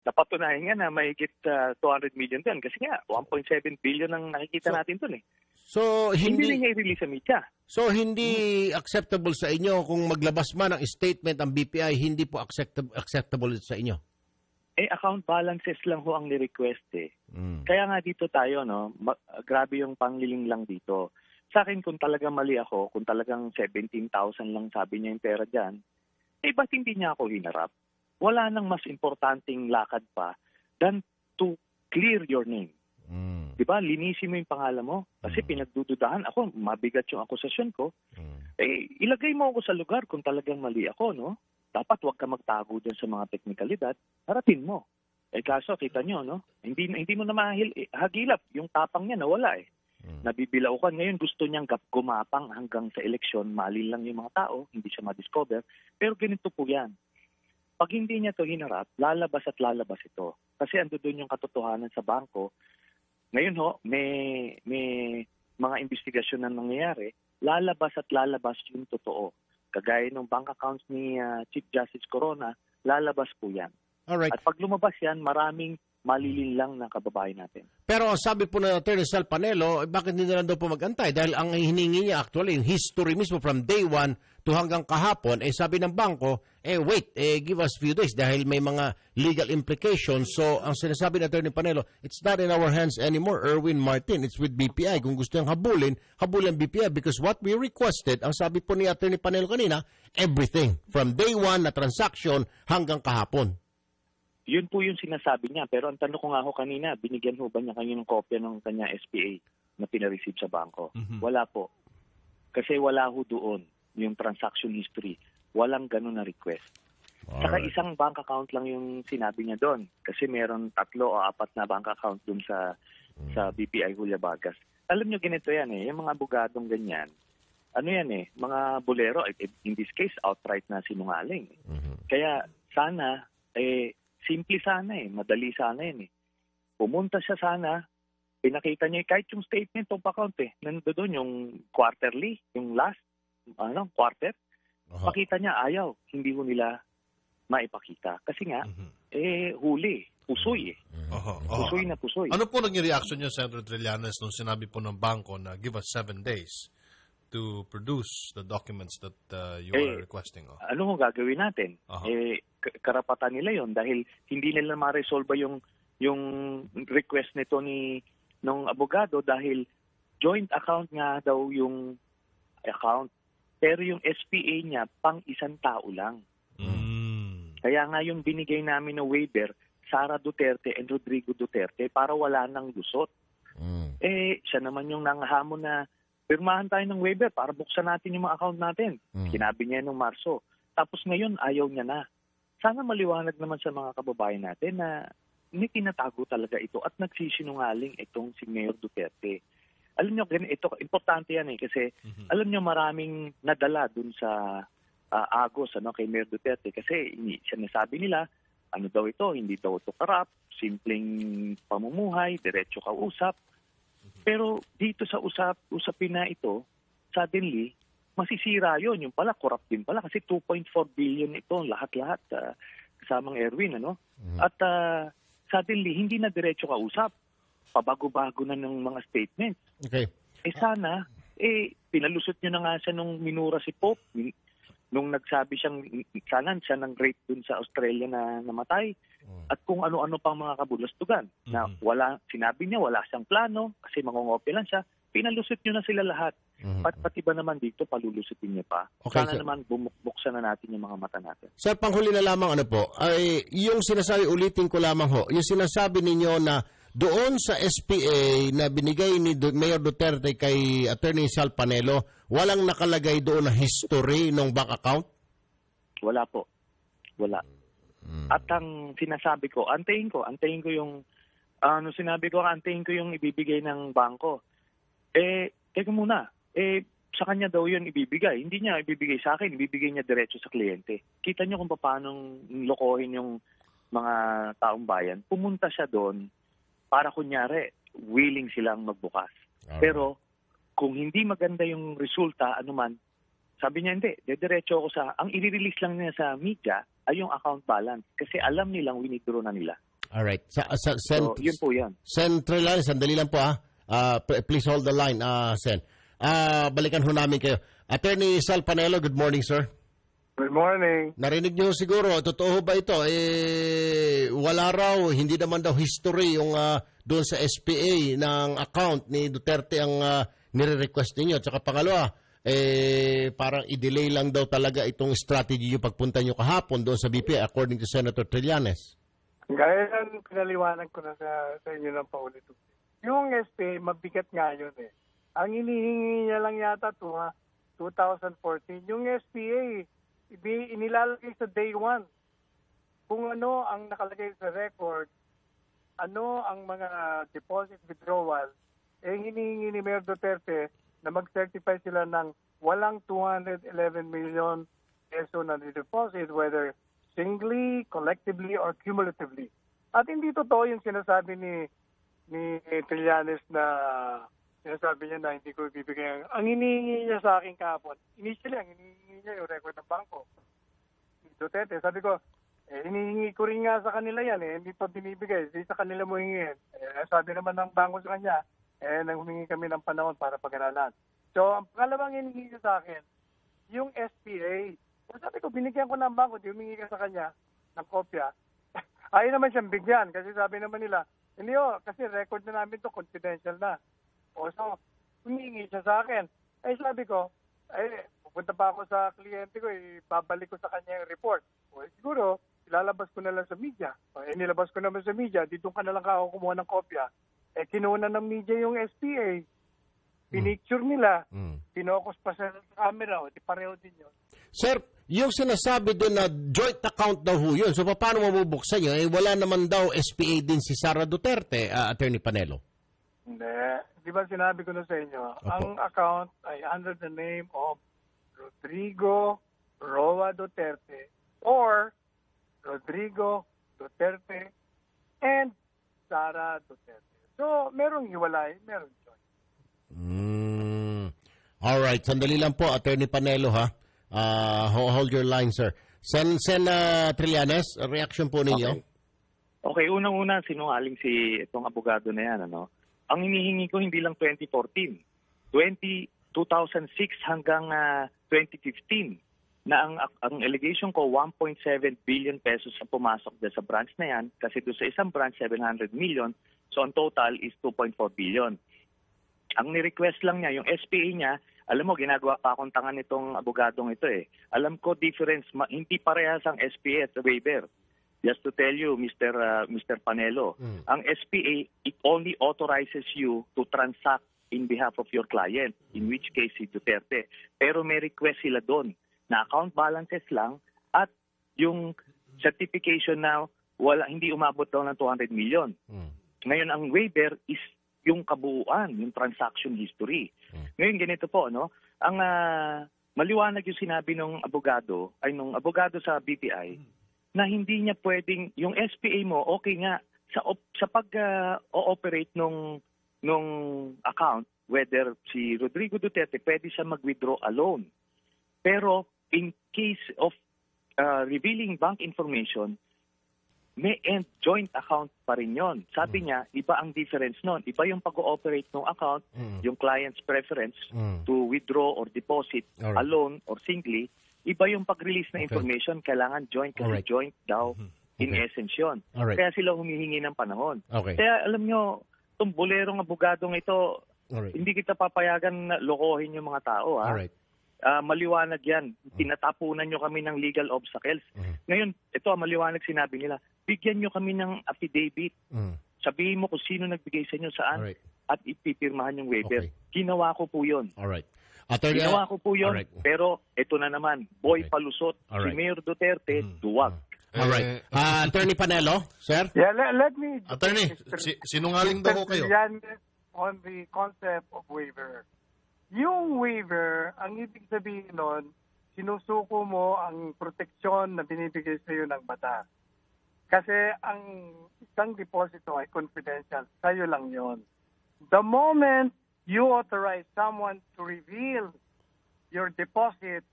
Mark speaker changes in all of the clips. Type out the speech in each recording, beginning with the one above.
Speaker 1: napatunayan nga na mahigit 200 million din. Kasi nga, 1.7 billion ang nakikita natin dun eh.
Speaker 2: So,
Speaker 1: Hindi
Speaker 2: hindi
Speaker 1: rin niya i-release sa media.
Speaker 2: So hindi acceptable sa inyo kung maglabas man ng statement ang BPI, hindi po acceptable sa inyo.
Speaker 1: Account balances lang ho ang ni-request eh. Kaya nga dito tayo, no, grabe yung pangliling lang dito. Sa akin, kung talagang mali ako, kung talagang 17,000 lang sabi niya yung pera dyan, ba't hindi niya ako hinarap? Wala nang mas importanteng lakad pa than to clear your name. Diba? Linisin mo yung pangalan mo. Kasi pinagdududahan ako, mabigat yung akusasyon ko. Ilagay mo ako sa lugar kung talagang mali ako, no? Dapat huwag ka magtago dyan sa mga teknikalidad. Harapin mo. Kaso, kita nyo, no? Hindi mo na hagilap. Yung tapang niya nawala eh. Nabibilaukan. Ngayon gusto niyang gumapang hanggang sa eleksyon. Mali lang yung mga tao. Hindi siya ma-discover. Pero ganito po yan. Pag hindi niya to hinarap, lalabas at lalabas ito. Kasi ando doon yung katotohanan sa bangko. Ngayon ho, may mga investigasyon na nangyayari, lalabas at lalabas yung totoo. Kagaya ng bank accounts ni Chief Justice Corona, lalabas po yan.
Speaker 2: Alright.
Speaker 1: At pag lumabas yan, maraming malilinlang ng kababayan natin.
Speaker 2: Pero sabi po na Attorney Sal Panelo, bakit hindi na lang daw po mag-antay? Dahil ang hiningi niya actually, yung history mismo from day 1 to hanggang kahapon, sabi ng bangko, wait, give us few days dahil may mga legal implications. So, ang sinasabi ng Attorney Panelo, it's not in our hands anymore, Erwin Martin. It's with BPI. Kung gusto niyang habulin BPI because what we requested, ang sabi po ni Attorney Panelo kanina, everything from day 1 na transaction hanggang kahapon.
Speaker 1: Yun po yung sinasabi niya. Pero ang tanong ko nga ho kanina, binigyan ho ba niya kayo ng kopya ng kanya SPA na pinareceive sa bangko? Wala po. Kasi wala ho doon yung transaction history. Walang ganun na request. Saka isang bank account lang yung sinabi niya doon. Kasi meron 3 o 4 na bank account doon sa BPI Julia Vargas. Alam niyo ganito yan eh. Yung mga abogadong ganyan, ano yan eh, mga bolero, in this case, outright na sinungaling. Kaya sana, simple sana eh, madali sana yun eh. Pumunta siya sana, pinakita niya kahit yung statement of account eh, nandoon yung quarterly, yung last, quarter, pakita niya ayaw, hindi mo nila maipakita. Kasi nga, huli, pusoy eh. Pusoy na pusoy.
Speaker 3: Ano po naging reaction niyo, Senator Trillanes, nung sinabi po ng bangko na give us 7 days to produce the documents that you are requesting?
Speaker 1: Ano kung gagawin natin? Karapatan nila yon dahil hindi nila ma-resolve yung request nito ng abogado dahil joint account nga daw yung account. Pero yung SPA niya pang isang tao lang. Kaya nga yung binigay namin na waiver, Sara Duterte and Rodrigo Duterte, para wala nang lusot. Siya naman yung nanghamon na pirmahan tayo ng waiver para buksan natin yung mga account natin. Sinabi niya nung Marso. Tapos ngayon, ayaw niya na. Sana maliwanag naman sa mga kababayan natin na may tinatago talaga ito at nagsisinungaling itong si Mayor Duterte. Alam niyo, ito, importante yan eh kasi alam niyo maraming nadala dun sa Agos kay Mayor Duterte kasi sinasabi nila, ano daw ito, hindi daw ito corrupt, simpleng pamumuhay, diretso kausap. Pero dito sa usapin na ito, suddenly, masisira yun. Yung pala, corrupt din pala kasi 2.4 billion ito, lahat-lahat, kasamang Erwin, At suddenly, hindi na diretso kausap. Pabago-bago na ng mga statements.
Speaker 2: Okay.
Speaker 1: Sana, pinalusot nyo na nga siya nung minura si Pope, nung nagsabi siya ng rape dun sa Australia na namatay, at kung ano-ano pang mga kabulastugan. Na sinabi niya wala siyang plano kasi mangongopya lang siya, pinalusot nyo na sila lahat. Pati ba naman dito, palulusutin niya pa.
Speaker 2: Okay,
Speaker 1: sana naman buksan na natin yung mga mata natin.
Speaker 2: Sir, panghuli na lamang ay yung sinasabi, ulitin ko lamang yung sinasabi ninyo na doon sa SPA na binigay ni Mayor Duterte kay Attorney Sal Panelo, walang nakalagay doon na history ng bank account?
Speaker 1: Wala po. Wala. At ang sinasabi ko, antayin ko yung, sinabi ko, antayin ko yung ibibigay ng bangko. Teka muna, sa kanya daw yun ibibigay. Hindi niya ibibigay sa akin, ibibigay niya diretso sa kliyente. Kita niyo kung paano lokohin yung mga taong bayan. Pumunta siya doon para kunyari, willing silang magbukas. Pero kung hindi maganda yung resulta, anuman, sabi niya hindi, diretso ako ang i-release lang niya sa media ay yung account balance kasi alam nilang winidraw na nila.
Speaker 2: Alright.
Speaker 1: So, yun po yan.
Speaker 2: Sen Trillanes, sandali lang po please hold the line, Sen. Balikan ho namin kayo. Attorney Sal Panelo, good morning, sir.
Speaker 4: Good morning.
Speaker 2: Narinig niyo siguro, totoo ba ito? Wala raw, hindi naman daw history yung doon sa SPA ng account ni Duterte ang nire-request ninyo. Tsaka pangalawa, parang i-delay lang daw talaga itong strategy yung pagpunta nyo kahapon doon sa BPI according to Senator Trillanes.
Speaker 4: Gaya ng pinaliwanag ko na sa inyo ng paulit. Yung SPA, mabigat nga yun eh. Ang inihingi niya lang yata 2014. Yung SPA, inilalagay sa day 1. Kung ano ang nakalagay sa record, ano ang mga deposit withdrawal, hinihingi ni Mayor Duterte na mag-certify sila ng walang 211 million peso na deposit, whether singly, collectively, or cumulatively. At hindi totoo yung sinasabi ni Trillanes na sinasabi niya na hindi ko ibibigay. Ang hinihingi niya sa akin kahapon, initially, ang hinihingi niya yung record ng bangko. Duterte, sabi ko, hinihingi ko rin nga sa kanila yan, hindi pa binibigay, hindi sa kanila mo hingin. Sabi naman ng bangko sa kanya, nang humingi kami ng panahon para pag-aralan. So, ang pangalawang hinihingi niya sa akin, yung SPA. Sabi ko, binigyan ko ng bangko, di humingi ka sa kanya ng kopya. Ayaw naman siyang bigyan kasi sabi naman nila, hindi kasi record na namin to, confidential na. So, humingi siya sa akin. Sabi ko, pupunta pa ako sa kliyente ko, babalik ko sa kanya yung report. Siguro, ilalabas ko na lang sa media. Nilabas ko naman sa media, dito ka na lang ako kumuha ng kopya. Kinuha ng media yung SPA. Pinicture nila. Pinokus pa sa camera. Di pareho din yun.
Speaker 2: Sir, yung sinasabi doon na joint account daw ho yun. So, paano mabubuksan yun? Wala naman daw SPA din si Sara Duterte, Attorney Panelo.
Speaker 4: Hindi. Di ba sinabi ko na sa inyo, ang account ay under the name of Rodrigo Roa Duterte or Rodrigo Duterte and Sara Duterte. So, merong hiwalay, merong joint.
Speaker 2: Alright, sandali lang po, Attorney Panelo, ha? Hold your line, sir. Sen Trillanes, reaction po ninyo?
Speaker 1: Okay, unang-una, sinungaling si itong abogado na yan, ano? Ang hinihingi ko hindi lang 2014, 2006 hanggang 2015 na ang allegation ko 1.7 billion pesos ang pumasok sa branch na yan kasi doon sa isang branch 700 million, so ang total is 2.4 billion. Ang ni-request lang niya, yung SPA niya, alam mo, ginagawa pa akong tangan itong abogadong ito eh. Alam ko difference, hindi parehas ang SPA at waiver. Just to tell you, Mr. Panelo, ang SPA, it only authorizes you to transact in behalf of your client, in which case si Duterte. Pero may request sila doon na account balances lang at yung certification na hindi umabot daw ng 200 million. Ngayon, ang waiver is yung kabuuan, yung transaction history. Ngayon, ganito po, no? Ang maliwanag yung sinabi ng abogado sa BPI, na hindi niya pwedeng, yung SPA mo, okay nga, sa pag-ooperate nung account, whether si Rodrigo Duterte, pwede siya mag-withdraw alone. Pero in case of revealing bank information, may end joint account pa rin yun. Sabi niya, iba ang difference nun. Iba yung pag-ooperate ng account, yung client's preference to withdraw or deposit alone or singly. Iba yung pag-release na information, kailangan joint kasi joint daw in essence yun. Kaya sila humihingi ng panahon. Kaya alam nyo, itong bolerong abogadong ito, hindi kita papayagan na lokohin yung mga tao. Maliwanag yan. Tinatapunan nyo kami ng legal obstacles. Ngayon, ito maliwanag sinabi nila, bigyan nyo kami ng affidavit. Sabihin mo kung sino nagbigay sa inyo saan at ipipirmahan yung waiver. Ginawa ko po yun. Ginawa ko po yun. Pero ito na naman, boy palusot, si Mayor Duterte, duwag.
Speaker 2: Attorney Panelo, sir?
Speaker 4: Yeah, let me...
Speaker 3: Attorney, sinungaling daw kayo.
Speaker 4: On the concept of waiver. Yung waiver, ang ibig sabihin nun, sinusuko mo ang proteksyon na binibigay sa iyo ng batas. Kasi ang isang deposito ay confidential. Sa'yo lang yon. The moment you authorize someone to reveal your deposit,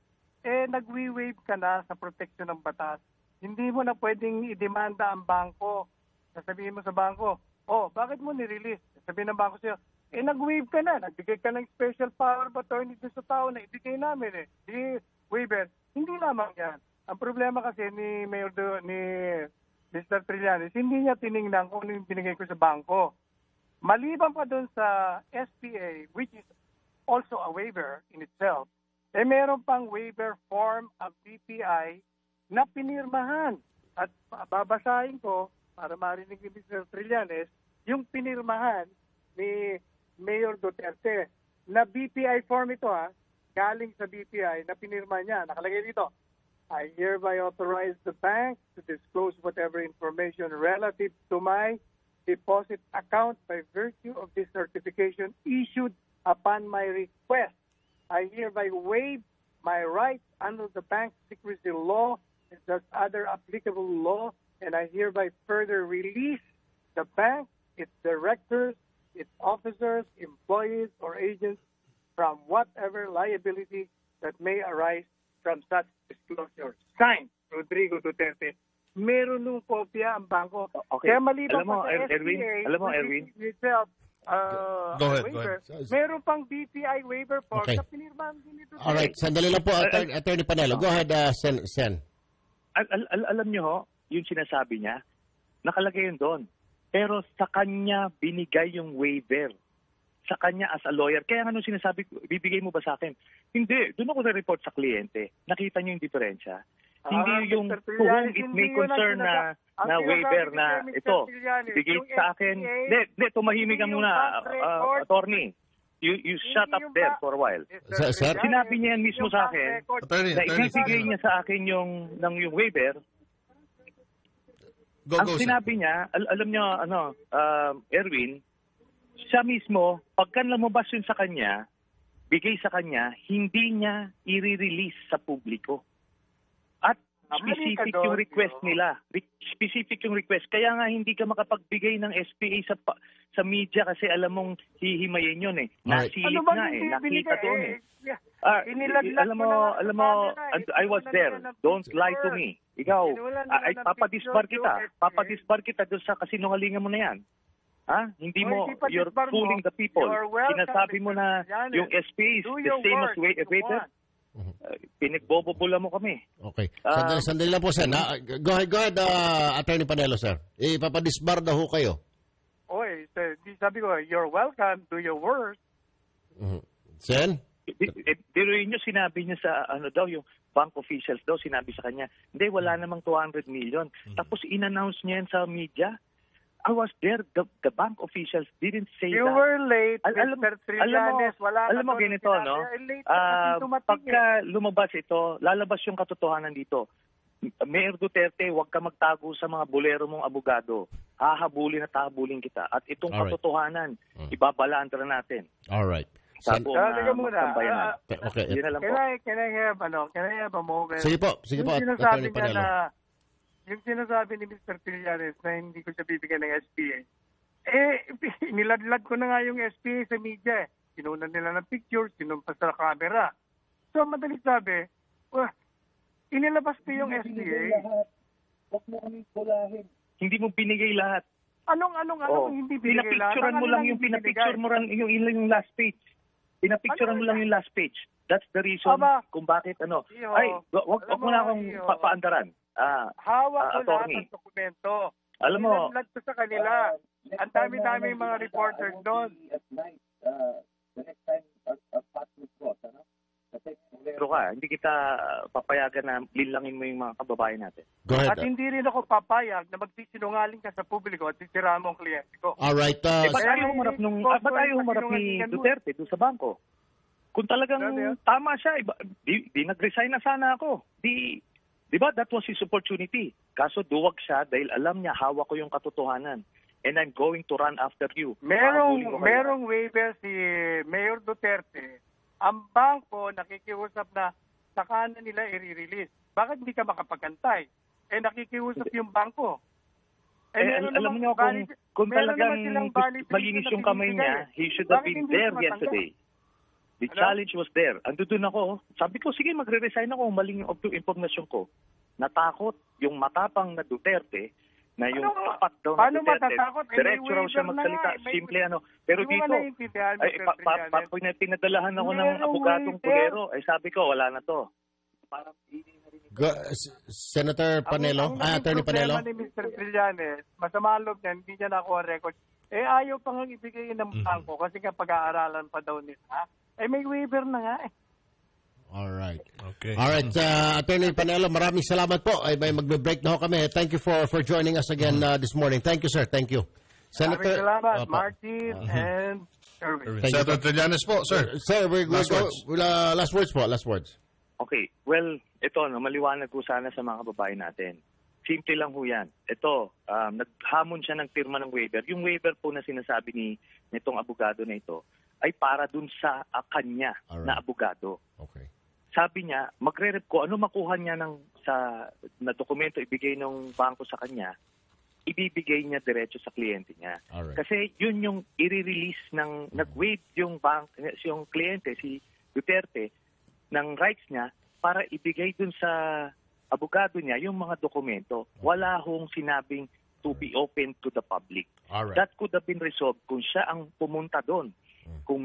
Speaker 4: nagwi-waive ka na sa proteksyon ng batas. Hindi mo na pwedeng idemanda ang bangko sasabihin mo sa bangko, bakit mo nirelease? Sabihin ng bangko sa'yo, nag-waive ka na, nagbigay ka ng special power of attorney dun sa tao na ibigay namin Di waiver. Hindi lamang yan. Ang problema kasi ni Mr. Trillanes, hindi niya tiningnan kung ano yung binigay ko sa bangko. Maliban pa dun sa SPA, which is also a waiver in itself, meron pang waiver form of BPI na pinirmahan. At babasahin ko, para marinig ni Mr. Trillanes, yung pinirmahan ni Mayor Duterte na BPI form ito galing sa BPI na pinirma niya. Nakalagay dito, I hereby authorize the bank to disclose whatever information relative to my deposit account by virtue of this certification issued upon my request. I hereby waive my rights under the bank secrecy law and thus other applicable law, and I hereby further release the bank, its directors, its officers, employees, or agents from whatever liability that may arise from such disclosure. Signed, Rodrigo Duterte. Meron nung kopya ang bangko.
Speaker 1: Okay.
Speaker 4: Kaya maliban pa sa
Speaker 1: Erwin,
Speaker 4: SPA,
Speaker 1: Erwin.
Speaker 4: itself,
Speaker 3: Go ahead.
Speaker 4: meron pang BPI waiver form
Speaker 2: Okay.
Speaker 4: na pinirmahan din ito.
Speaker 2: Alright, sandali lang po, Attorney Panelo. Go ahead, Sen.
Speaker 1: Alam niyo yung sinasabi niya, nakalagay yun doon. Pero sa kanya binigay yung waiver. Sa kanya as a lawyer. Kaya ano sinasabi ko, bibigay mo ba sa akin? Hindi. Doon ako na-report sa kliyente. Nakita niyo yung diferensya. Hindi yung
Speaker 4: Mr.
Speaker 1: to whom
Speaker 4: Trillanes,
Speaker 1: it
Speaker 4: hindi
Speaker 1: may
Speaker 4: yun
Speaker 1: concern
Speaker 4: ang
Speaker 1: na waiver
Speaker 4: sinasabi
Speaker 1: na
Speaker 4: niya, Mr.
Speaker 1: ito.
Speaker 4: Trillanes,
Speaker 1: Bigay
Speaker 4: yung
Speaker 1: sa akin.
Speaker 4: SPA,
Speaker 1: Hindi, tumahimik ka
Speaker 4: hindi
Speaker 1: muna,
Speaker 4: yung bank record.
Speaker 1: attorney. You shut up
Speaker 4: yung
Speaker 1: there
Speaker 4: ba-
Speaker 1: for a while.
Speaker 2: Sir?
Speaker 1: Sinabi niya yan mismo sa akin
Speaker 3: Attorney,
Speaker 1: na ibibigay niya sa akin yung waiver.
Speaker 3: Go,
Speaker 1: Ang
Speaker 3: sir.
Speaker 1: sinabi niya, alam niyo, Erwin, siya mismo, pagka lumabas yun sa kanya, bigay sa kanya, hindi niya i-release sa publiko. At specific yung request nila. Specific yung request. Kaya nga hindi ka makapagbigay ng SPA sa media kasi alam mong hihimayin yun
Speaker 2: Alright.
Speaker 1: Nasilip nga nakita doon Alam mo, I was there. Don't lie to me. Ikaw, ay papadisbar kita doon sa kasinungalingan mo na yan. Hindi mo, you're fooling the people. Sinasabi mo na yung SPA is the same as waiver. Pinagbobobula mo kami.
Speaker 2: Okay. Sandali lang po, Sen. Go ahead, Attorney Panelo, sir. Ipapadisbar daw ho kayo.
Speaker 4: Sabi ko, you're welcome, do your worst.
Speaker 2: Sen?
Speaker 1: Pero yun yung sinabi niya sa yung bank officials daw, sinabi sa kanya, hindi, wala namang 200 million. Tapos in-announce niya yan sa media. I was there. The bank officials didn't say
Speaker 4: You
Speaker 1: that.
Speaker 4: were late, Mr. Trillanes.
Speaker 1: Alam mo ganito, no? Pagka lumabas ito, lalabas yung katotohanan dito. Mayor Duterte, huwag ka magtago sa mga bolero mong abogado. Hahabulin at hahabulin kita. At itong
Speaker 2: Alright.
Speaker 1: katotohanan, ibabalandra natin.
Speaker 2: Alright.
Speaker 1: Sa buong
Speaker 4: Teka muna.
Speaker 1: magsambayanan.
Speaker 2: Okay.
Speaker 1: Yun na lang po.
Speaker 4: Can I have a moment?
Speaker 2: Sige po,
Speaker 4: Yung
Speaker 2: Attorney
Speaker 4: sinasabi niya
Speaker 2: Panelo.
Speaker 4: yung sinasabi ni Mr. Trillanes na hindi ko siya bibigyan ng SPA, niladlad ko na nga yung SPA sa media. Kinunan nila ng pictures, sinumpas sa camera. So, madaling sabi, inilabas ko yung SPA.
Speaker 1: Hindi mo binigay lahat.
Speaker 4: Anong hindi binigay lahat?
Speaker 1: Pinapicturean mo lang yung pinapicture mo lang yung last page. Pinapicturean mo lang yung last page. That's the reason kung bakit Ay, wag mo na akong paandaran.
Speaker 4: Hawak ko lahat
Speaker 1: attorney.
Speaker 4: ng dokumento.
Speaker 1: Alam mo,
Speaker 4: Niladlad ko sa kanila. Ang dami-dami mga reporters doon.
Speaker 1: pero hindi kita papayagan na lilangin mo yung mga kababayan natin.
Speaker 2: Go ahead.
Speaker 4: At hindi rin ako papayag na magsisinungaling ka sa publiko at sisira mo ang kliyente ko.
Speaker 2: Alright.
Speaker 1: Ba't ayaw humarap ni Duterte doon sa bangko? Kung talagang tama siya, di nag-resign na sana ako. Di ba, that was his opportunity. Kaso duwag siya dahil alam niya hawak ko yung katotohanan. And I'm going to run after you.
Speaker 4: Merong waiver si Mayor Duterte. Ang bangko nakikiusap na saka na nila i-release. Bakit hindi ka makapagantay? Nakikiusap yung bangko.
Speaker 1: Alam niyo kung talagang malinis yung kamay niya, he should have been there yesterday. The challenge was there. Andun ako. Sabi ko, sige, magre-resign ako. Maling yung impormasyon ko. Natakot yung matapang na Duterte na yung tapat daw
Speaker 4: paano
Speaker 1: na Duterte.
Speaker 4: matatakot?
Speaker 1: Diretso raw siya
Speaker 4: waiver na
Speaker 1: magsalita.
Speaker 4: nga, may-
Speaker 1: Simple ano. Pero
Speaker 4: Hindi mo
Speaker 1: dito,
Speaker 4: naiintindihan, Mr. Trillanes.
Speaker 1: pinadalahan ako ng
Speaker 4: Merong
Speaker 1: abogadong
Speaker 4: waiver.
Speaker 1: pulero. Sabi ko, wala na to. Parang
Speaker 2: Senator Panelo, Attorney Panelo.
Speaker 4: Ang problema ni Mr. Trillanes, masama ang loob niya, hindi niya nakuha record. Ayaw pa nga ibigay ng bangko kasi nga pag-aaralan pa daw nila. May waiver na nga eh.
Speaker 2: Alright.
Speaker 3: Okay.
Speaker 2: Alright, Attorney Panelo, maraming salamat po. Ay, may magbe-break na ho kami. Thank you for joining us again this morning. Thank you, sir. Thank you.
Speaker 4: Maraming salamat,
Speaker 2: Opo.
Speaker 4: Martin and Erwin.
Speaker 2: Thank you,
Speaker 3: Senator Trillanes po, sir.
Speaker 2: Sir,
Speaker 3: Last words.
Speaker 2: last words po, last words.
Speaker 1: Okay. Well, ito, maliwanag ko sana sa mga kababayan natin. Simple lang ho yan. Ito, naghamon siya ng pirma ng waiver. Yung waiver po na sinasabi nitong abogado na ito ay para dun sa kanya na abogado.
Speaker 2: Okay.
Speaker 1: Sabi niya, magre-rep ko, ano makuha niya na dokumento ibigay ng bangko sa kanya, ibibigay niya diretso sa kliyente niya.
Speaker 2: Alright.
Speaker 1: Kasi yun yung i-release ng, nag-waive yung kliyente, si Duterte, ng rights niya para ibigay dun sa abogado niya yung mga dokumento. Wala hong sinabing to be open to the public.
Speaker 2: Alright.
Speaker 1: That could have been resolved kung siya ang pumunta doon. Kung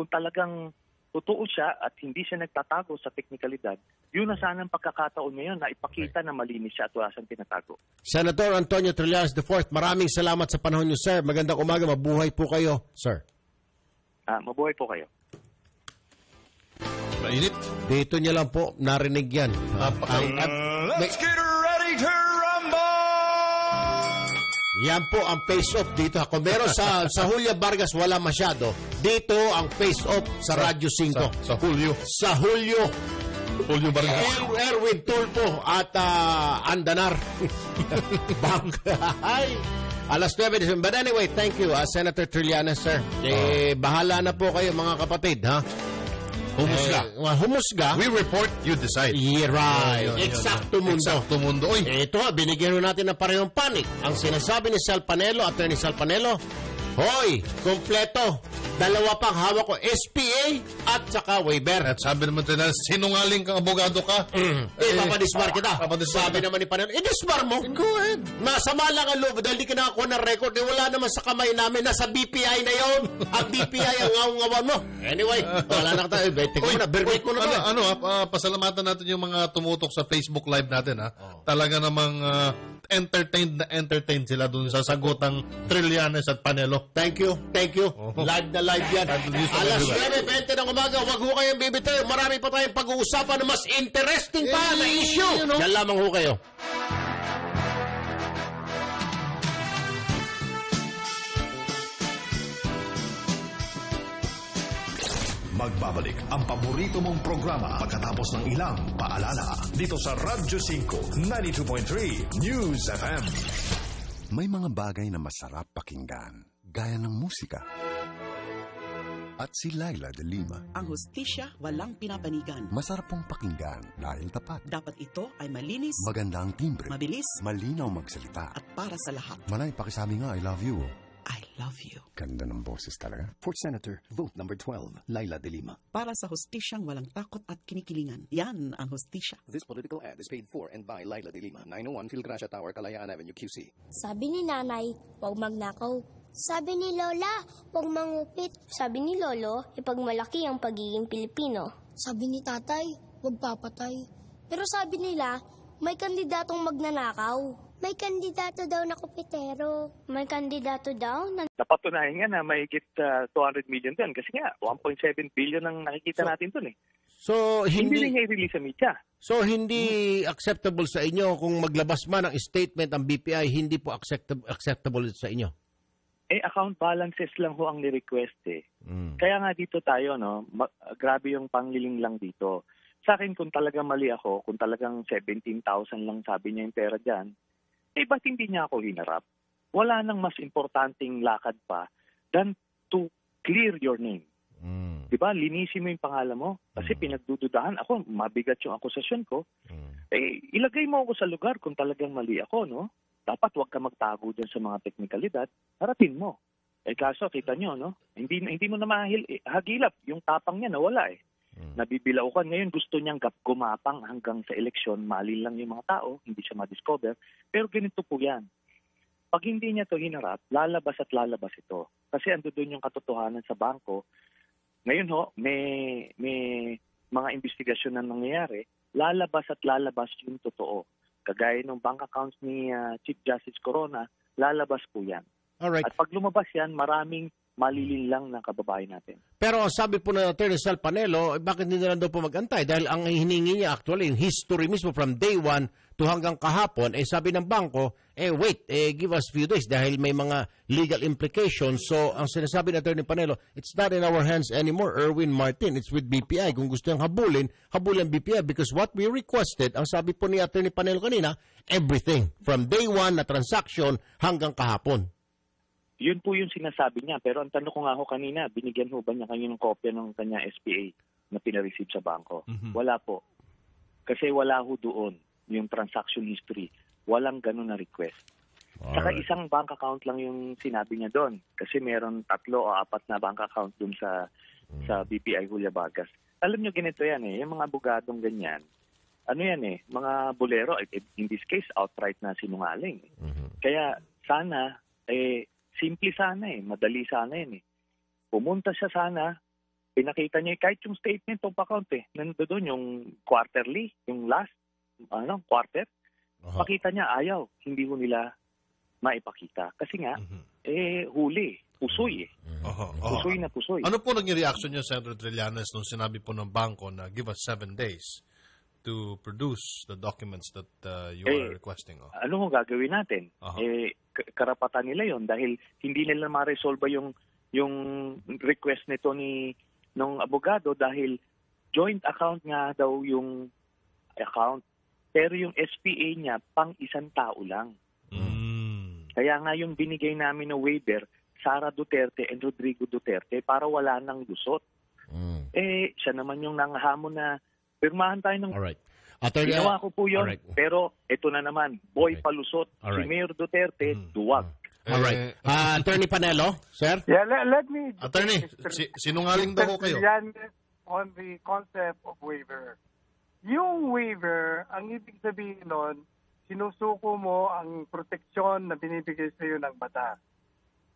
Speaker 1: talagang totoo siya at hindi siya nagtatago sa teknikalidad, yun na sana ang pagkakataon ngayon na ipakita na malinis siya at wala siyang tinatago.
Speaker 2: Senator Antonio Trillanes IV, maraming salamat sa panahon niyo, sir. Magandang umaga, mabuhay po kayo, sir.
Speaker 1: Mabuhay po kayo.
Speaker 3: Mainit.
Speaker 2: Dito niya lang po narinig yan.
Speaker 5: Let's get ready to rumble!
Speaker 2: Yan po ang face-off dito. Kung meron sa Julia Vargas, wala masyado. Dito ang face-off sa Radyo 5.
Speaker 3: Sa Julio.
Speaker 2: Sa Julio.
Speaker 3: Julio Vargas.
Speaker 2: Erwin Tulfo at Andanar. Ay! Alas 9. But anyway, thank you, Senator Trillanes, sir. Bahala na po kayo, mga kapatid, ha?
Speaker 3: Humusga.
Speaker 2: Humusga.
Speaker 3: We report, you decide.
Speaker 2: Yeah, right.
Speaker 3: Yun.
Speaker 2: Eksakto mundo.
Speaker 3: Eksakto mundo. Oy,
Speaker 2: Ito, binigyan natin ng parehong panig. Ang sinasabi ni Sal Panelo, Attorney Sal Panelo, hoy, kompleto. Dalawa pang hawak ko, SPA at saka waiver.
Speaker 3: at sabi naman tayo, sinungaling kang abogado ka.
Speaker 2: Papadisbar kita.
Speaker 3: Papadisbar
Speaker 2: Sabi
Speaker 3: ka.
Speaker 2: naman ni Panelo, disbar mo.
Speaker 3: Go ahead.
Speaker 2: Masama lang ang loob dahil di ka nakakuha ng record. Wala naman sa kamay namin. Nasa BPI na yon. Ang BPI ang ngaw-ngawan mo. Anyway, wala na tayo. Tingnan mo na, bermit mo na ba?
Speaker 3: Pasalamatan natin yung mga tumutok sa Facebook Live natin. Talaga namang entertained sila dun sa sagotang Trillanes at Panelo.
Speaker 2: Thank you. Live na live yan. Alas 9:20 ng umaga, wag ho kayong bibitaw. Marami pa tayong pag-uusapan na mas interesting pa na issue. Yan lamang ho kayo.
Speaker 5: Magbabalik ang paborito mong programa pagkatapos ng ilang paalala dito sa Radyo 5 92.3 News FM.
Speaker 6: May mga bagay na masarap pakinggan, gaya ng musika. At si Laila de Lima.
Speaker 7: Ang hustisya walang pinapanigan.
Speaker 6: Masarap pong pakinggan dahil tapat.
Speaker 7: Dapat ito ay malinis,
Speaker 6: Maganda ang timbre.
Speaker 7: mabilis,
Speaker 6: Malinaw magsalita.
Speaker 7: at para sa lahat.
Speaker 6: Manay, pakisabi nga, I love you.
Speaker 7: I love you.
Speaker 6: Ganda ng boses talaga.
Speaker 8: For Senator, vote number 12, Laila de Lima.
Speaker 7: Para sa hustisyang walang takot at kinikilingan. Yan ang hustisya.
Speaker 8: This political ad is paid for and by Laila de Lima, 901 Philgracia Tower, Kalayaan Avenue, QC.
Speaker 9: Sabi ni nanay, huwag magnakaw. Sabi ni lola, huwag mangupit. Sabi ni lolo, ipagmalaki ang pagiging Pilipino. Sabi ni tatay, huwag papatay. Pero sabi nila, may kandidatong magnanakaw. May kandidato daw na kupitero. May kandidato daw na...
Speaker 1: Napatunayan nga na mahigit 200 million din kasi nga 1.7 billion ang nakikita natin dun eh.
Speaker 2: So,
Speaker 1: Hindi
Speaker 2: hindi
Speaker 1: i-release sa media.
Speaker 2: So hindi acceptable sa inyo kung maglabas man ng statement ang BPI, hindi po acceptable sa inyo.
Speaker 1: Account balances lang ho ang ni-request eh. Kaya nga dito tayo, no, grabe yung pangiling lang dito. Sa akin, kung talagang mali ako, kung talagang 17,000 lang sabi niya yung pera dyan, ba't hindi niya ako hinarap? Wala nang mas importanteng lakad pa than to clear your name. Diba? Linisin mo yung pangalan mo. Kasi pinagdududahan ako, mabigat yung akusasyon ko. Ilagay mo ako sa lugar kung talagang mali ako, no? Dapat huwag ka magtago dyan sa mga teknikalidad. Harapin mo. Kaso, kita nyo, no? Hindi mo na hagilap. Yung tapang niya nawala eh. Nabibilaukan. Ngayon gusto niyang gumapang hanggang sa eleksyon. Mali lang yung mga tao. Hindi siya ma-discover. Pero ganito po yan. pag hindi niya to hinarap, lalabas at lalabas ito. Kasi ando doon yung katotohanan sa bangko. Ngayon ho, may mga investigasyon na nangyayari, lalabas at lalabas yung totoo. Kagaya ng bank accounts ni Chief Justice Corona, lalabas po yan.
Speaker 2: Alright.
Speaker 1: At pag lumabas yan, maraming malilinlang ng kababayan natin.
Speaker 2: Pero ang sabi po ng Attorney Sal Panelo, bakit hindi na lang daw po mag-antay? Dahil ang hiningi niya actually, yung history mismo from day 1 to hanggang kahapon, sabi ng bangko, wait, give us few days dahil may mga legal implications. So, ang sinasabi ng Attorney Panelo, it's not in our hands anymore, Erwin Martin. It's with BPI. Kung gusto niyang habulin BPI because what we requested, ang sabi po ni Attorney Panelo kanina, everything from day 1 na transaction hanggang kahapon.
Speaker 1: Yun po yung sinasabi niya. Pero ang tanong ko nga ho kanina, binigyan ho ba niya kayo ng kopya ng kanya SPA na pinareceive sa bangko? Wala po. Kasi wala ho doon yung transaction history. Walang ganun na request. Saka isang bank account lang yung sinabi niya doon. Kasi meron 3 o 4 na bank account doon sa BPI Julia Vargas. Alam niyo ganito yan yung mga abogadong ganyan. Ano yan mga bolero, in this case, outright na sinungaling. Kaya sana, simple sana madali sana yan Pumunta siya sana, pinakita niya kahit yung statement of account nandoon yung quarterly, yung last quarter. Pakita niya ayaw, hindi mo nila maipakita. Kasi nga, huli, pusoy Pusoy na pusoy.
Speaker 3: Ano po naging reaction niyo, Senator Trillanes, nung sinabi po ng bangko na give us 7 days to produce the documents that you are requesting?
Speaker 1: Ano mo gagawin natin? Karapatan nila yon dahil hindi nila ma-resolve yung request nito ng abogado dahil joint account nga daw yung account. Pero yung SPA niya pang isang tao lang. Kaya nga yung binigay namin na waiver, Sara Duterte and Rodrigo Duterte, para wala nang lusot. Siya naman yung nanghamon na pirmahan tayo ng...
Speaker 2: Alright.
Speaker 1: Ginawa ko po yun, pero ito na naman, boy palusot, si Mayor Duterte, duwag.
Speaker 2: Alright. Attorney Panelo, sir?
Speaker 4: Yeah, let me...
Speaker 3: Attorney, sinungaling daw kayo.
Speaker 4: On the concept of waiver. Yung waiver, ang ibig sabihin nun, sinusuko mo ang proteksyon na binibigay sa iyo ng batas.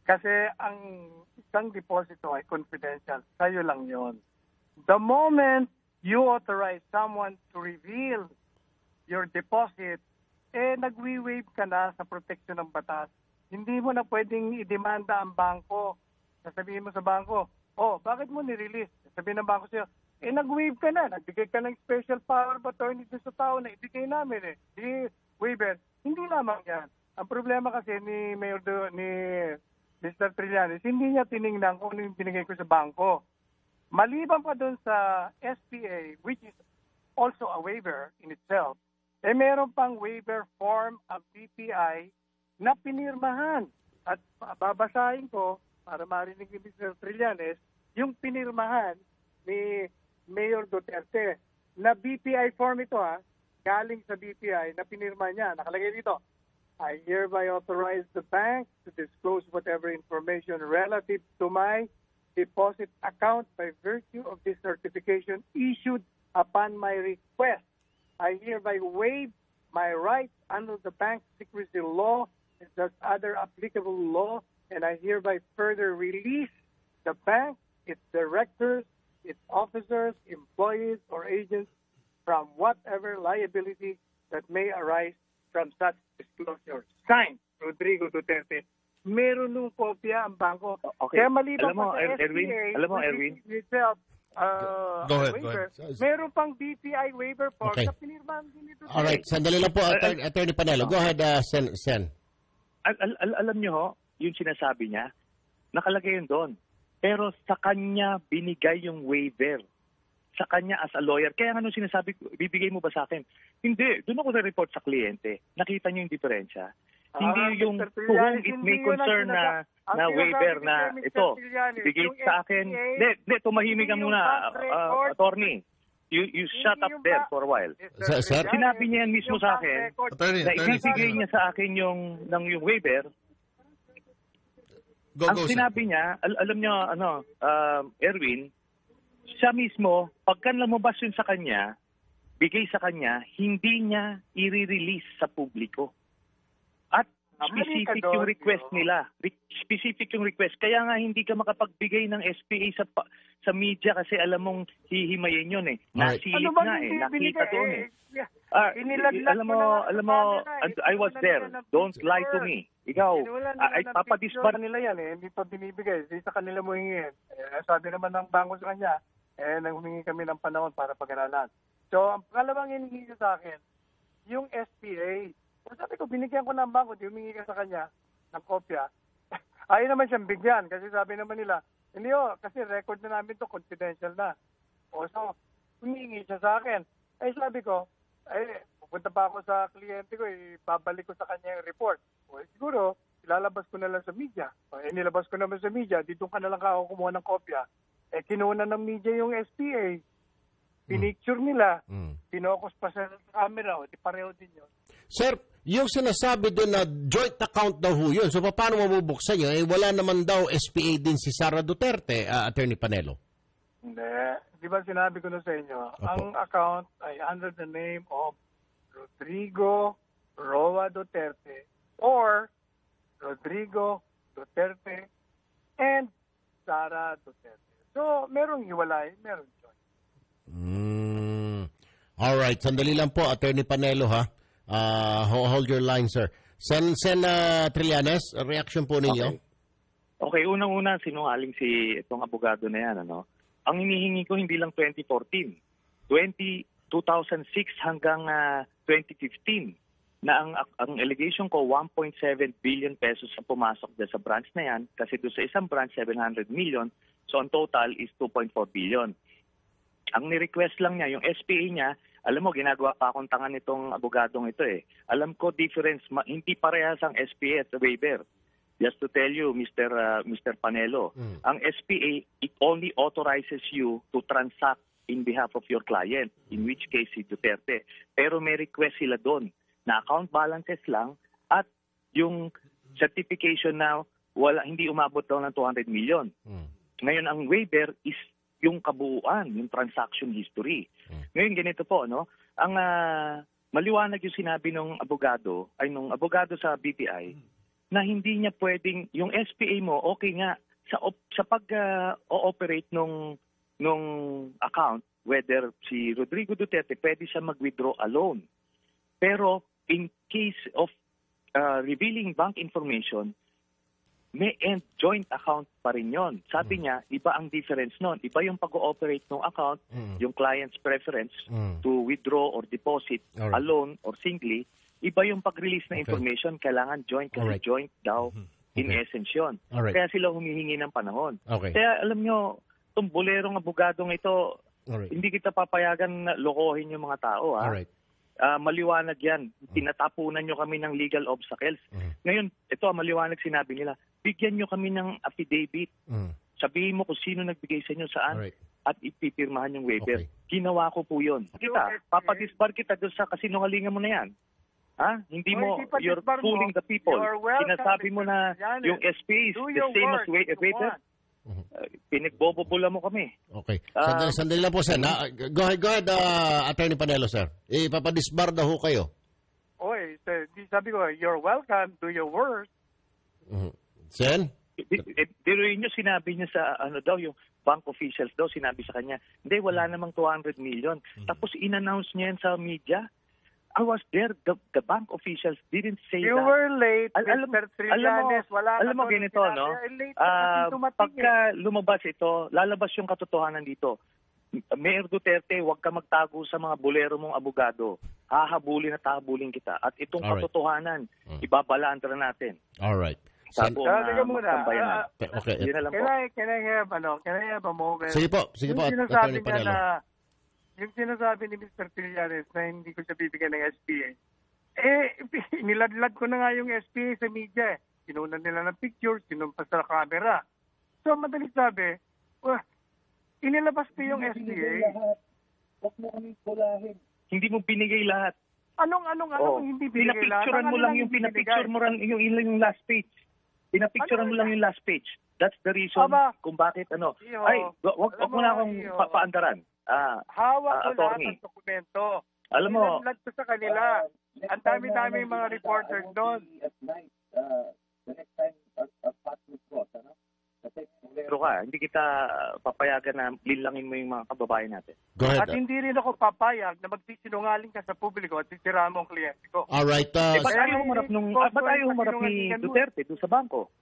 Speaker 4: Kasi ang isang deposito ay confidential. Sa'yo lang yon. The moment you authorize someone to reveal your deposit, nagwi-waive ka na sa proteksyon ng batas. Hindi mo na pwedeng idemanda ang bangko. Sasabihin mo sa bangko, bakit mo nirelease? Sabihin ng bangko sa'yo, nag-waive ka na. Nagbigay ka ng special power of attorney sa tao na ibigay namin Di waiver. Hindi lamang yan. Ang problema kasi ni Mr. Trillanes, hindi niya tiningnan kung ano yung binigay ko sa bangko. Maliban pa doon sa SPA, which is also a waiver in itself, meron pang waiver form ang BPI na pinirmahan. At babasahin ko, para marinig ni Mr. Trillanes, yung pinirmahan ni Mayor Duterte na BPI form ito galing sa BPI na pinirma niya. Nakalagay dito, I hereby authorize the bank to disclose whatever information relative to my deposit account by virtue of this certification issued upon my request. I hereby waive my rights under the bank secrecy law and thus other applicable law, and I hereby further release the bank, its directors, its officers, employees, or agents from whatever liability that may arise from such disclosure. Signed, Rodrigo Duterte. Meron nung kopya ang bangko.
Speaker 1: Okay.
Speaker 4: Kaya maliban
Speaker 1: pa sa SPA, Erwin,
Speaker 4: itself,
Speaker 3: go ahead.
Speaker 4: meron pang BPI waiver form na pinirmahan din ito.
Speaker 2: Alright, sandali lang po, Attorney Panelo. Go ahead, Sen.
Speaker 1: Alam niyo ho, yung sinasabi niya, nakalagay yun doon. Pero sa kanya binigay yung waiver. Sa kanya as a lawyer. Kaya ano sinasabi ko, bibigay mo ba sa akin? Hindi. Doon ako na-report sa kliyente. Nakita niyo yung diferensya. Hindi yung to whom it may concern na waiver na ito. Bigay sa akin. Hindi, tumahimik ka muna, attorney. You shut up there for a while.
Speaker 2: Sir?
Speaker 1: Sinabi niya yan mismo sa akin na ibibigay niya sa akin yung waiver. Ang sinabi niya, alam niyo, Erwin, siya mismo, pagka lumabas yun sa kanya, bigay sa kanya, hindi niya i-release sa publiko. At specific
Speaker 4: doon,
Speaker 1: yung request
Speaker 4: Gio.
Speaker 1: nila. Specific yung request. Kaya nga hindi ka makapagbigay ng SPA sa media kasi alam mong hihimayin yun eh.
Speaker 2: Alright.
Speaker 1: Nasilip
Speaker 4: bang
Speaker 1: nga eh.
Speaker 4: hindi
Speaker 1: Nakita
Speaker 4: binigay?
Speaker 1: doon eh.
Speaker 4: Iniladlad
Speaker 1: alam
Speaker 4: ko
Speaker 1: mo,
Speaker 4: na nga sa
Speaker 1: alam mo,
Speaker 4: camera eh.
Speaker 1: I was
Speaker 4: Kinuha
Speaker 1: there.
Speaker 4: nila ng
Speaker 1: Don't
Speaker 4: picture.
Speaker 1: lie to me. Ikaw, ay papadisbar.
Speaker 4: Kanila yan eh, hindi pa binibigay. Hindi sa kanila mo hingin. Sabi naman ng bangko sa kanya, nang humingi kami ng panahon para pag-aralan. So, ang pangalawang hinihingi niya sa akin, yung SPA. So, sabi ko, binigyan ko ng bangko, di humingi ka sa kanya ng kopya. Ayaw naman siyang bigyan kasi sabi naman nila, hindi kasi record na namin to, confidential na. O so, humingi siya sa akin. Sabi ko, pupunta pa ako sa kliyente ko, babalik ko sa kanya yung report. O siguro, ilalabas ko na lang sa media. Nilabas ko naman sa media, dito ka na lang ako kumuha ng kopya. Kinuha ng media yung SPA. Pinicture nila. Pinocus pa sa camera. Di pareho din yun.
Speaker 2: Sir, yung sinasabi doon na joint account daw ho yun. So, paano mabubuksan yun? Wala naman daw SPA din si Sara Duterte, Attorney Panelo.
Speaker 4: Hindi. Di ba sinabi ko na sa inyo, ang account ay under the name of Rodrigo Roa Duterte or Rodrigo Duterte and Sara Duterte. So, merong hiwalay, merong joint.
Speaker 2: Alright, sandali lang po, Attorney Panelo ha. Hold your line, sir. Sen Trillanes, reaction po ninyo?
Speaker 1: Okay, unang-una, sinungaling si itong abogado na yan, ano? Ang hinihingi ko hindi lang 2014, 2006 hanggang 2015 na ang allegation ko 1.7 billion pesos ang pumasok sa branch na yan kasi doon sa isang branch 700 million, so ang total is 2.4 billion. Ang ni-request lang niya, yung SPA niya, alam mo, ginagawa pa akong tangan itong abogadong ito eh. Alam ko difference, hindi parehas ang SPA at waiver. Just to tell you, Mr. Panelo, ang SPA, it only authorizes you to transact in behalf of your client, in which case si Duterte. Pero may request sila doon na account balances lang at yung certification na hindi umabot daw ng 200 million. Ngayon, ang waiver is yung kabuuan, yung transaction history. Ngayon, ganito po, no? Ang maliwanag yung sinabi ng abogado sa BPI, na hindi niya pwedeng, yung SPA mo, okay nga, sa pag-ooperate nung account, whether si Rodrigo Duterte, pwede siya mag-withdraw alone. Pero in case of revealing bank information, may end joint account pa rin yun. Sabi niya, iba ang difference nun. Iba yung pag-ooperate ng account, yung client's preference to withdraw or deposit alone or singly. Iba yung pag-release na information, kailangan joint kasi joint daw in essence yun. Kaya sila humihingi ng panahon. Kaya alam nyo, itong bolerong abogadong ito, hindi kita papayagan na lokohin yung mga tao. Maliwanag yan. Tinatapunan nyo kami ng legal obstacles. Ngayon, ito maliwanag sinabi nila, bigyan nyo kami ng affidavit. Sabihin mo kung sino nagbigay sa inyo saan at ipipirmahan yung waiver. Ginawa ko po yun. Papadisbar kita doon sa kasinungalingan mo na yan. Hindi mo, you're fooling the people. Sinasabi mo na yung SPA is the same as waiver. Pinagbobobula mo kami.
Speaker 2: Okay. Sandali lang po, sir. Go ahead, Attorney Panelo, sir. Ipapadisbar daw ho kayo.
Speaker 4: Sabi ko, you're welcome, do your worst.
Speaker 2: Sen?
Speaker 1: Diruin nyo, sinabi niya sa yung bank officials daw, sinabi sa kanya, hindi, wala namang 200 million. Tapos in-announce niya yan sa media. I was there. The bank officials didn't say
Speaker 4: you
Speaker 1: that.
Speaker 4: You were late, Mr. Trillanes.
Speaker 1: Alam mo ganito, no? Pagka lumabas ito, lalabas yung katotohanan dito. Mayor Duterte, huwag ka magtago sa mga bolero mong abogado. Hahabulin at hahabulin kita. At itong katotohanan, ibabalandra natin.
Speaker 2: Alright.
Speaker 4: Teka muna.
Speaker 2: Okay.
Speaker 4: Can I have a moment?
Speaker 2: Sige po,
Speaker 4: Attorney Panelo. Yung sinasabi ni Mr. Trillanes na hindi ko siya bibigyan ng SPA, niladlad ko na nga yung SPA sa media. Kinunan nila ng pictures, sinumpas sa camera. So, madaling sabi, inilabas ko yung SPA.
Speaker 1: Hindi mo binigay lahat.
Speaker 4: Anong hindi binigay lahat?
Speaker 1: Pinapicturean mo lang yung last page. Pinapicturean mo lang yung last page. That's the reason kung bakit wag mo na akong paandaran.
Speaker 4: Hawak ko lahat ng dokumento.
Speaker 1: Alam mo,
Speaker 4: niladlad ko sa kanila. Ang dami-dami mga reporters doon.
Speaker 1: the next time a path will cross, ano? Kasi bolero ka, hindi kita papayagan na lilangin mo yung mga kababayan natin.
Speaker 2: Go ahead.
Speaker 4: At hindi rin ako papayag na magsisinungaling ka sa publiko at sisiraan mo ang kliyente ko.
Speaker 2: Alright.
Speaker 1: Ba't ayaw humarap ni Duterte doon sa bangko?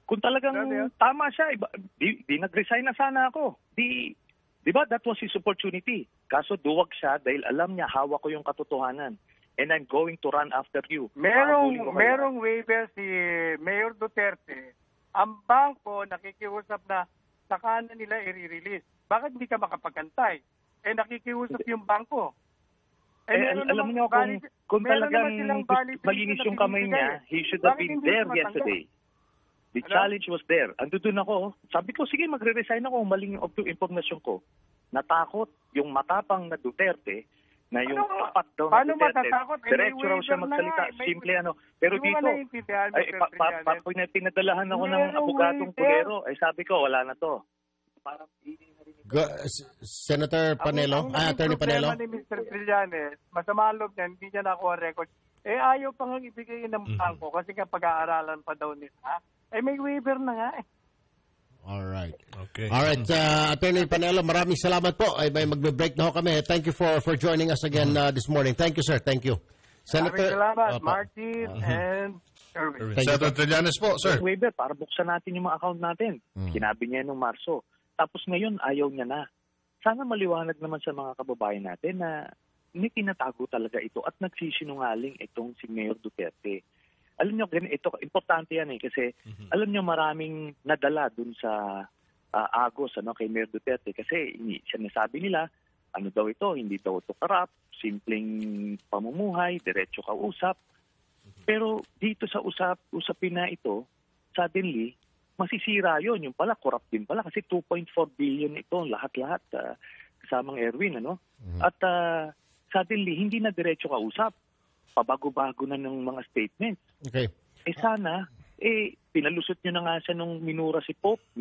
Speaker 1: Kung talagang tama siya, di nag-resign na sana ako. Di ba, that was his opportunity. Kaso duwag siya dahil alam niya hawak ko yung katotohanan. And I'm going to run after you.
Speaker 4: Merong waiver si Mayor Duterte. Ang bangko nakikiusap na saka na nila i-release. Bakit hindi ka makapagantay? Nakikiusap yung bangko.
Speaker 1: Alam niyo kung talagang malinis yung kamay niya, he should have been there yesterday. The challenge was there. Andun ako. Sabi ko, sige, magre-resign ako. Maling yung impormasyon ko. Natakot yung matapang na Duterte na yung tapat daw na Duterte. Diretso raw siya magsalita. Simple ano. Pero dito, pinadalahan ako ng abogadong Pulero. Sabi ko, wala na to. Parang
Speaker 2: Senator Panelo, Attorney Panelo.
Speaker 4: Ni Mr. Trillanes, masama ang loob niya, hindi niya nakuha record. Ayaw pa nga ibigay ng bangko kasi nga pag-aaralan pa daw nila. May waiver na nga eh.
Speaker 2: Alright.
Speaker 3: Okay.
Speaker 2: Alright, Attorney Panelo, maraming salamat po. May magbe-break na ho kami. Thank you for joining us again this morning. Thank you, sir. Thank you.
Speaker 4: Senator, salamat, Martin and Erwin.
Speaker 3: Senator Trillanes po, sir.
Speaker 1: Waiver, para buksan natin yung mga account natin. Sinabi niya nung Marso. Tapos ngayon, ayaw niya na. Sana maliwanag naman sa mga kababayan natin na may tinatago talaga ito at nagsisinungaling itong si Mayor Duterte. Alam niyo, ito, importante yan kasi alam niyo maraming nadala dun sa Agos kay Mayor Duterte kasi sinasabi nila, ano daw ito, hindi daw ito corrupt, simpleng pamumuhay, diretso kausap. Pero dito sa usapin na ito, suddenly, masisira yun. Yung pala, corrupt din pala kasi 2.4 billion ito, lahat-lahat, kasamang Erwin, ano? At suddenly, hindi na diretso kausap. Pabago-bago na ng mga statements.
Speaker 2: Okay.
Speaker 1: Sana, pinalusot nyo na nga siya nung minura si Pope.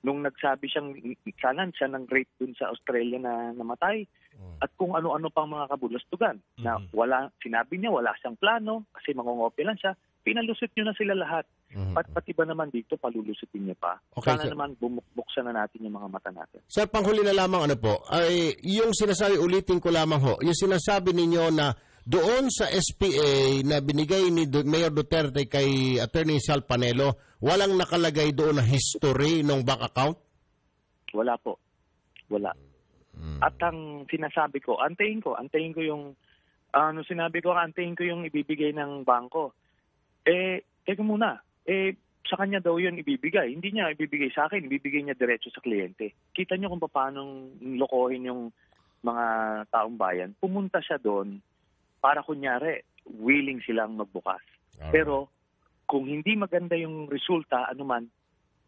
Speaker 1: Nung nagsabi siya ng rape dun sa Australia na namatay. At kung ano-ano pang mga kabulastugan. Na sinabi niya wala siyang plano kasi mangongopya lang siya. Pinalusot nyo na sila lahat. Pati ba naman dito, palulusutin niya pa.
Speaker 2: Okay,
Speaker 1: sana naman buksan na natin yung mga mata natin.
Speaker 2: Sir, panghuli na lamang ay yung sinasabi, ulitin ko lamang yung sinasabi ninyo na doon sa SPA na binigay ni Mayor Duterte kay Attorney Sal Panelo, walang nakalagay doon na history ng bank account?
Speaker 1: Wala po. Wala. At ang sinasabi ko, antayin ko yung sinabi ko, antayin ko yung ibibigay ng bangko. Teka muna. Sa kanya daw yun ibibigay. Hindi niya ibibigay sa akin, ibibigay niya diretso sa kliyente. Kita niyo kung paano lokohin yung mga taong bayan. Pumunta siya doon para kunyari, willing silang magbukas. Pero kung hindi maganda yung resulta, anuman,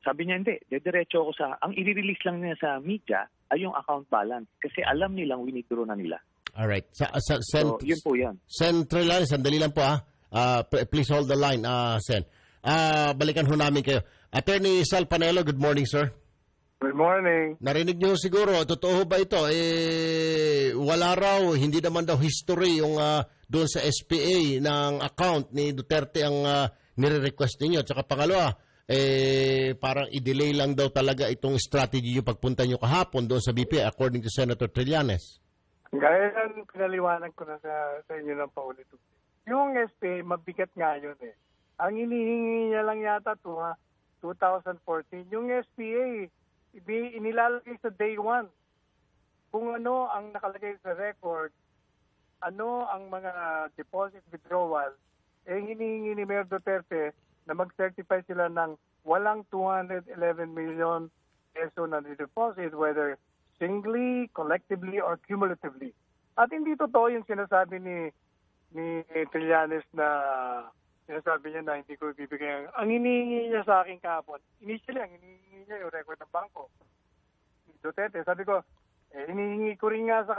Speaker 1: sabi niya hindi, diretso ako ang i-release lang niya sa media ay yung account balance. Kasi alam nilang winidraw na nila.
Speaker 2: Alright.
Speaker 1: So, yun po yan.
Speaker 2: Central, sandali lang po please hold the line, Sen. Balikan ho namin kayo. Attorney Sal Panelo, good morning, sir.
Speaker 4: Good morning.
Speaker 2: Narinig niyo siguro, totoo ba ito? Wala raw, hindi naman daw history yung doon sa SPA ng account ni Duterte ang nire-request ninyo. Tsaka pangalawa, parang i-delay lang daw talaga itong strategy yung pagpunta nyo kahapon doon sa BPI according to Senator Trillanes.
Speaker 4: Gaya ng pinaliwanag ko na sa inyo ng paulit-ulit. Yung SPA, mabigat nga yun eh. Ang inihingi niya lang yata 2014. Yung SPA, inilalagay sa day 1. Kung ano ang nakalagay sa record, ano ang mga deposit withdrawal, hinihingi ni Mayor Duterte na mag-certify sila ng walang 211 million peso na deposit, whether singly, collectively, or cumulatively. At hindi totoo yung sinasabi ni Trillanes na sinasabi niya na hindi ko ibibigay. Ang hinihingi niya sa akin kahapon, initially, ang hinihingi niya yung record ng bangko. Duterte, sabi ko, hinihingi ko rin nga sa